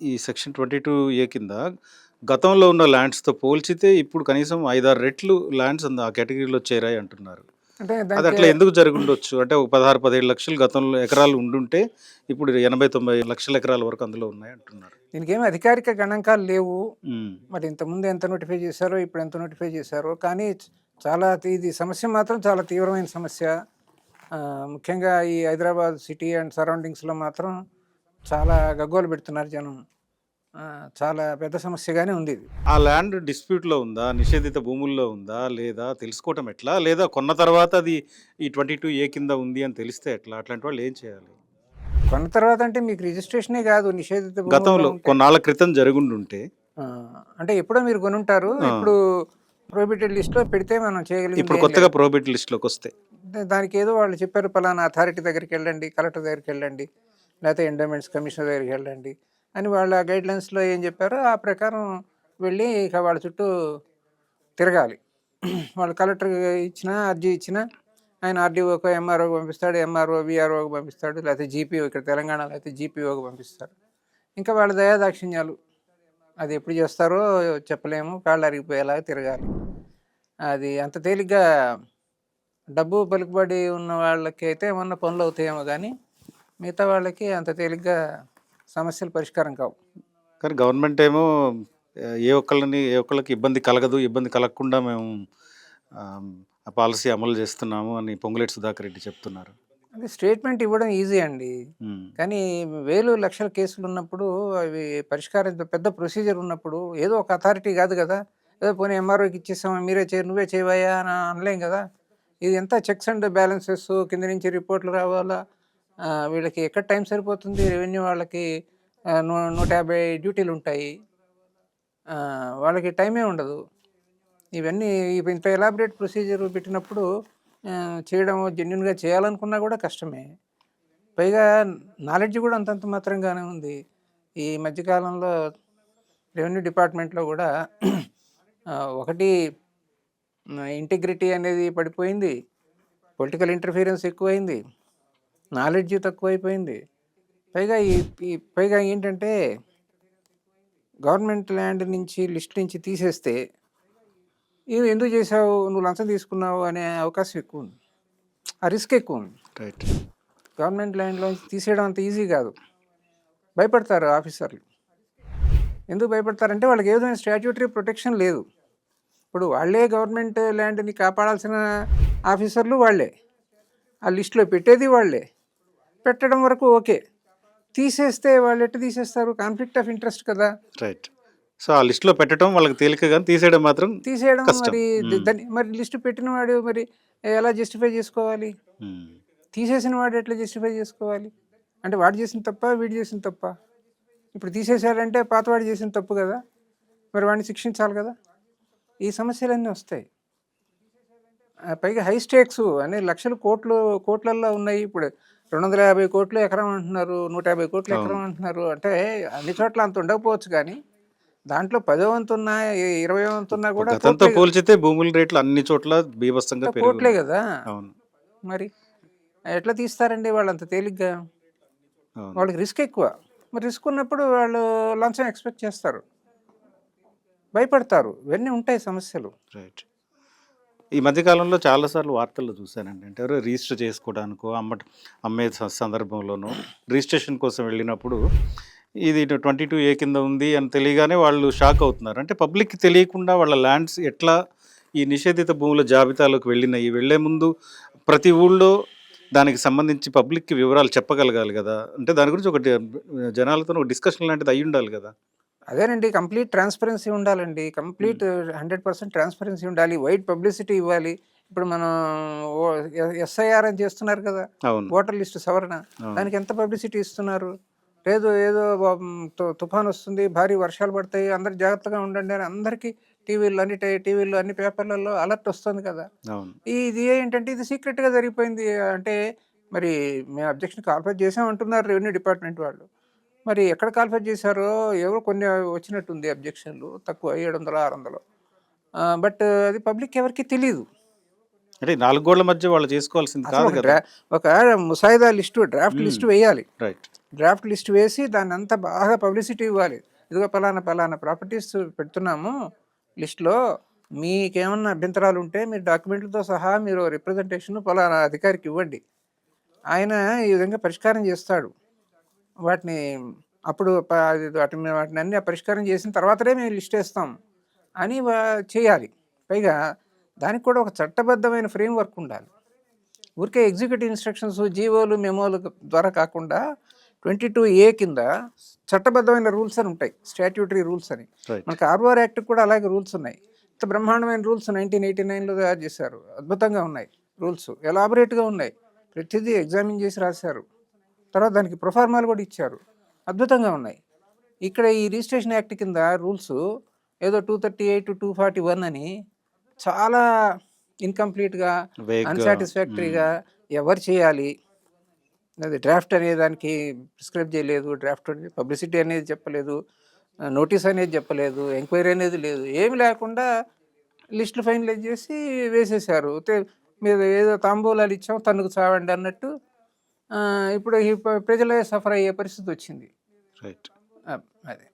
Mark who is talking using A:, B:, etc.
A: ఈ సెక్షన్ 22 కింద గతంలో ఉన్న ల్యాండ్స్‌తో పోల్చితే ఇప్పుడు కనీసం 5, 6 రెట్లు ల్యాండ్స్ ఆ కేటగిరీలో చేరాయి అంటున్నారు.
B: అంటే
A: అది
B: దానికి
A: అట్లా ఎందుకు జరిగుండొచ్చు? అంటే ఒక 16, 17 లక్షలు గతంలో ఎకరాలు ఉండుంటే ఇప్పుడు 80, 90 లక్షల ఎకరాల వరకు అందులో ఉన్నాయి అంటున్నారు.
B: దీనికేమి అధికారిక గణాంకాలు లేవు.
A: హ్మ్.
B: మరి ఇంతకుముందు ఎంత నోటిఫై చేశారో, ఇప్పుడు ఎంత నోటిఫై చేశారో. కానీ చాలా ఇది సమస్య మాత్రం చాలా తీవ్రమైన సమస్య. ముఖ్యంగా ఈ హైదరాబాద్ సిటీ అండ్ సరౌండింగ్స్‌లో మాత్రం చాలా గగ్గోలు పెడుతున్నారు జనం. చాలా పెద్ద సమస్యగానే ఉంది ఇది.
A: ఆ ల్యాండ్ డిస్ప్యూట్‌లో ఉందా? నిషేధిత భూముల్లో ఉందా? లేదా? తెలుసుకోవటం ఎట్లా? లేదా కొన్న తర్వాత అది ఈ 22 కింద ఉంది అని తెలిస్తే ఎట్లా? అట్లాంటి వాళ్ళు ఏం చేయాలి?
B: కొన్న తర్వాత అంటే మీకు రిజిస్ట్రేషనే కాదు నిషేధిత భూముల్లో
A: గతంలో
B: ఉంటే.
A: కొన్నాళ్ళ క్రితం జరుగుండుంటే
B: అంటే ఎప్పుడో మీరు కొనుంటారు.
A: ఆ!
B: ఇప్పుడు ప్రొహిబిటెడ్ లిస్ట్‌లో పెడితే మనం చేయగలిగింది
A: ఇప్పుడు
B: ఏం
A: కొత్తగా
B: లేదు.
A: ప్రోబిట్ లిస్ట్‌లోకొస్తే.
B: దానికి ఏదో వాళ్ళు చెప్పారు, పలానా అథారిటీ దగ్గరికెళ్ళండి, కలెక్టర్ దగ్గరికెళ్ళండి, లేకపోతే ఎండోమెంట్స్ కమిషనర్ దగ్గరికెళ్ళండి అని వాళ్ళ గైడ్‌లైన్స్‌లో ఏం చెప్పారో ఆ ప్రకారం వెళ్ళి ఇక వాళ్ళ చుట్టూ తిరగాలి. వాళ్ళు కలెక్టర్ ఇచ్చినా, అర్జీ ఇచ్చినా ఆయన ఆర్‌డీఓకో, ఎంఆర్ఓకి పంపిస్తాడు. ఎంఆర్ఓ వీఆర్ఓకి పంపిస్తాడు. లేకపోతే జీపీఓ, ఇక్కడ తెలంగాణలో అయితే జీపీఓకి పంపిస్తారు. ఇంకా వాళ్ళ దయాదాక్షిణ్యాలు. అది ఎప్పుడు చేస్తారో చెప్పలేము. కాళ్ళు అరిగిపోయేలాగా తిరగాలి. అది అంత తేలిగ్గా డబ్బు పలుకుబడి ఉన్న వాళ్ళకైతే ఏమన్నా పనులు అవుతాయేమో కానీ మిగతా వాళ్ళకి అంత తేలిగ్గా సమస్యలు పరిష్కారం కావు.
A: కానీ గవర్నమెంట్ ఏమో ఏ ఒక్కళ్ళకి ఇబ్బంది కలగదు. ఇబ్బంది కలగకుండా మేము ఆహ్, ఆ పాలసీ అమలు చేస్తున్నాము అని పొంగులేటి సుధాకర్ రెడ్డి చెప్తున్నారు.
B: అది స్టేట్మెంట్ ఇవ్వడం ఈజీ అండి.
A: హ్మ్.
B: కానీ వేలు లక్షల కేసులు ఉన్నప్పుడు అవి పరిష్కారం పెద్ద ప్రొసీజర్ ఉన్నప్పుడు ఏదో ఒక అథారిటీ కాదు కదా. ఏదో పోనీ ఎంఆర్ఓకి ఇచ్చేసాము, మీరే చేయి, నువ్వే చేయవయ్యా అని అనలేం కదా. ఇది ఎంత చెక్స్ అండ్ బ్యాలెన్సెస్, కింద నుంచి రిపోర్ట్లు రావాలా. వీళ్ళకి ఎక్కడ టైం సరిపోతుంది. రెవెన్యూ వాళ్ళకి 150 డ్యూటీలు ఉంటాయి. వాళ్ళకి టైమే ఉండదు. ఇవన్నీ ఇంత ఎలాబరేట్ ప్రొసీజర్ పెట్టినప్పుడు చేయడం జెన్యూన్‌గా చేయాలనుకున్నా కూడా కష్టమే. పైగా నాలెడ్జ్ కూడా అంతంత మాత్రంగానే ఉంది. ఈ మధ్య కాలంలో రెవెన్యూ డిపార్ట్మెంట్‌లో కూడా ఒకటి ఇంటిగ్రిటీ అనేది పడిపోయింది. పొలిటికల్ ఇంటర్ఫియరెన్స్ ఎక్కువైంది. నాలెడ్జ్ తక్కువైపోయింది. పైగా ఈ ఈ పైగా ఏంటంటే గవర్నమెంట్ ల్యాండ్ నుంచి లిస్ట్ నుంచి తీసేస్తే ఎందుకు చేసావు? నువ్వు లంచం తీసుకున్నావు అనే అవకాశం ఎక్కువుంది. ఆ రిస్క్ ఎక్కువుంది.
A: రైట్.
B: గవర్నమెంట్ ల్యాండ్‌లోంచి తీసేయడం అంత ఈజీ కాదు. భయపడతారు ఆఫీసర్లు. ఎందుకు భయపడతారంటే వాళ్ళకి ఏ విధమైన స్టాట్యూటరీ ప్రొటెక్షన్ లేదు. ఇప్పుడు వాళ్ళే గవర్నమెంట్ ల్యాండ్‌ని కాపాడాల్సిన ఆఫీసర్లు వాళ్ళే. ఆ లిస్ట్‌లో పెట్టేది వాళ్ళే. పెట్టడం వరకు ఓకే. తీసేస్తే వాళ్ళు ఎట్ట తీసేస్తారు? కాన్ఫ్లిక్ట్ ఆఫ్ ఇంట్రెస్ట్ కదా.
A: రైట్. సో, ఆ లిస్ట్‌లో పెట్టడం వాళ్ళకి తేలిక గాని తీసేయడం మాత్రం
B: తీసేయడం
A: కష్టం.
B: మరి
A: హ్మ్.
B: దాన్ని మరి లిస్ట్ పెట్టినవాడు మరి ఎలా జస్టిఫై చేసుకోవాలి?
A: హ్మ్.
B: తీసేసిన వాడు ఎట్లా జస్టిఫై చేసుకోవాలి? అంటే వాడు చేసిన తప్పా? వీడు చేసిన తప్పా? ఇప్పుడు తీసేసాడంటే పాతవాడు చేసిన తప్పు కదా. మరి వాడిని శిక్షించాలి కదా. ఈ సమస్యలన్నీ వస్తాయి. పైగా హై స్టేక్స్ అనే లక్షలు కోట్లల్లో ఉన్నాయి. ఇప్పుడు 250 కోట్లు ఎకరం అంటున్నారు. 150 కోట్లు ఎకరం
A: అవును.
B: అంటున్నారు. అంటే అన్ని చోట్ల అంత ఉండకపోవచ్చు కానీ దాంట్లో 10వ వంతున్నా, 20వ వంతున్నా కూడా
A: గతంతో పోల్చితే భూముల రేట్లు అన్ని చోట్ల బీభత్సంగా
B: కోట్లే
A: పెరిగున్నాయి.
B: కదా.
A: అవును.
B: మరి ఎట్లా తీస్తారండి వాళ్ళు అంత తేలిగ్గా?
A: అవును.
B: వాళ్ళకి రిస్క్ ఎక్కువ. మరి రిస్క్ ఉన్నప్పుడు వాళ్ళు లంచం ఎక్స్‌పెక్ట్ చేస్తారు. భయపడతారు. ఇవన్నీ ఉంటాయి సమస్యలు.
A: రైట్. ఈ మధ్య కాలంలో చాలా సార్లు వార్తల్లో చూసానండి. అంటే ఎవరో రిజిస్టర్ చేసుకోవడానికో, అమ్మే సందర్భంలోనో రిజిస్ట్రేషన్ కోసం వెళ్ళినప్పుడు ఇది 22 కింద ఉంది అని తెలియగానే వాళ్ళు షాక్ అవుతున్నారు. అంటే పబ్లిక్‌కి తెలియకుండా వాళ్ళ ల్యాండ్స్ ఎట్లా ఈ నిషేధిత భూముల జాబితాలోకి వెళ్ళినాయి. వెళ్ళే ముందు ప్రతి ఊళ్ళో దానికి సంబంధించి పబ్లిక్‌కి వివరాలు చెప్పగలగాలి గదా! అంటే దాని గురించి జనాలతోని ఒక డిస్కషన్ లాంటిది అయ్యుండాలి గదా!
B: అదేనండి, కంప్లీట్ ట్రాన్స్‌పరెన్సీ ఉండాలండి.
A: హ్మ్.
B: 100% ట్రాన్స్‌పరెన్సీ ఉండాలి. వైడ్ పబ్లిసిటీ ఇవ్వాలి. ఇప్పుడు మనం ఓ ఎస్ఐఆర్ అని చేస్తున్నారు కదా.
A: అవును.
B: ఓటర్ లిస్ట్ సవరణ.
A: అవును.
B: దానికి ఎంత పబ్లిసిటీ ఇస్తున్నారు? లేదు ఏదో తుఫాన్ వస్తుంది, భారీ వర్షాలు పడతాయి, అందరూ జాగ్రత్తగా ఉండండి అని అందరికీ టీవీల్లో అన్ని పేపర్‌లలో అలర్ట్ వస్తుంది కదా.
A: అవును.
B: ఇది ఏంటంటే ఇది సీక్రెట్‌గా జరిగిపోయింది. అంటే మరి మేము అబ్జెక్షన్ కాల్ఫర్ చేసాం అంటున్నారు రెవెన్యూ డిపార్ట్మెంట్ వాళ్ళు. మరి ఎక్కడ కాల్ఫర్ చేశారో ఎవరో కొన్ని వచ్చినట్టుంది అబ్జెక్షన్‌లు తక్కువ 700, 600. బట్ అది పబ్లిక్ ఎవరికీ తెలీదు.
A: అంటే 4 గోడల మధ్య వాళ్ళు చేసుకోవాల్సింది
B: అసలు
A: కాదు గదా!
B: ఒక ముసాయిదా లిస్టు, డ్రాఫ్ట్
A: హ్మ్.
B: లిస్ట్ వేయాలి.
A: రైట్.
B: డ్రాఫ్ట్ లిస్ట్ వేసి దాన్ని అంతా బాగా పబ్లిసిటీ ఇవ్వాలి. ఇదిగో పలానా పలానా ప్రాపర్టీస్ పెడుతున్నాము లిస్ట్లో, మీకేమన్నా అభ్యంతరాలు ఉంటే మీరు డాక్యుమెంట్లతో సహా మీరు రిప్రజెంటేషన్ పలానా అధికారికి ఇవ్వండి. ఆయన ఈ విధంగా పరిష్కారం చేస్తాడు వాటిని. అప్పుడు వాటిని అన్ని పరిష్కారం చేసిన తర్వాతనే మేము లిస్ట్ వేస్తాం అని చేయాలి. పైగా దానికి కూడా ఒక చట్టబద్ధమైన ఫ్రేమ్ వర్క్ ఉండాలి. ఊరికే ఎగ్జిక్యూటివ్ ఇన్స్ట్రక్షన్స్, జీవోలు, మెమోలు ద్వారా కాకుండా 22A కింద చట్టబద్ధమైన రూల్స్ అని ఉంటాయి, స్టాట్యూటరీ రూల్స్ అని.
A: రైట్.
B: మనకి ఆర్ఓఆర్ యాక్ట్ కూడా అలాగే రూల్స్ ఉన్నాయి. ఇంత బ్రహ్మాండమైన రూల్స్ 1989లో తయారు చేశారు. అద్భుతంగా ఉన్నాయి రూల్స్, ఎలాబొరేట్గా ఉన్నాయి. ప్రతిదీ ఎగ్జామిన్ చేసి రాశారు. తర్వాత దానికి ప్రొఫార్మాలు కూడా ఇచ్చారు, అద్భుతంగా ఉన్నాయి. ఇక్కడ ఈ రిజిస్ట్రేషన్ యాక్ట్ కింద రూల్స్ ఏదో 238, 241 అని చాలా ఇన్కంప్లీట్గా,
A: వేగ్గా.
B: అన్సాటిస్ఫాక్టరీగా ఎవరు చేయాలి, అది డ్రాఫ్ట్ అనే దానికి ప్రిస్క్రైబ్ చేయలేదు, డ్రాఫ్ట్ పబ్లిసిటీ అనేది చెప్పలేదు, నోటీస్ అనేది చెప్పలేదు, ఎంక్వైరీ అనేది లేదు, ఏమి లేకుండా లిస్టులు ఫైనలైజ్ చేసి వేసేసారు. మీరు ఏదో తాంబూలాలు ఇచ్చాం తన్నుకు చావండి అన్నట్టు. ఇప్పుడు ఈ ప్రజలే సఫర్ అయ్యే పరిస్థితి వచ్చింది.
A: రైట్.
B: అదే.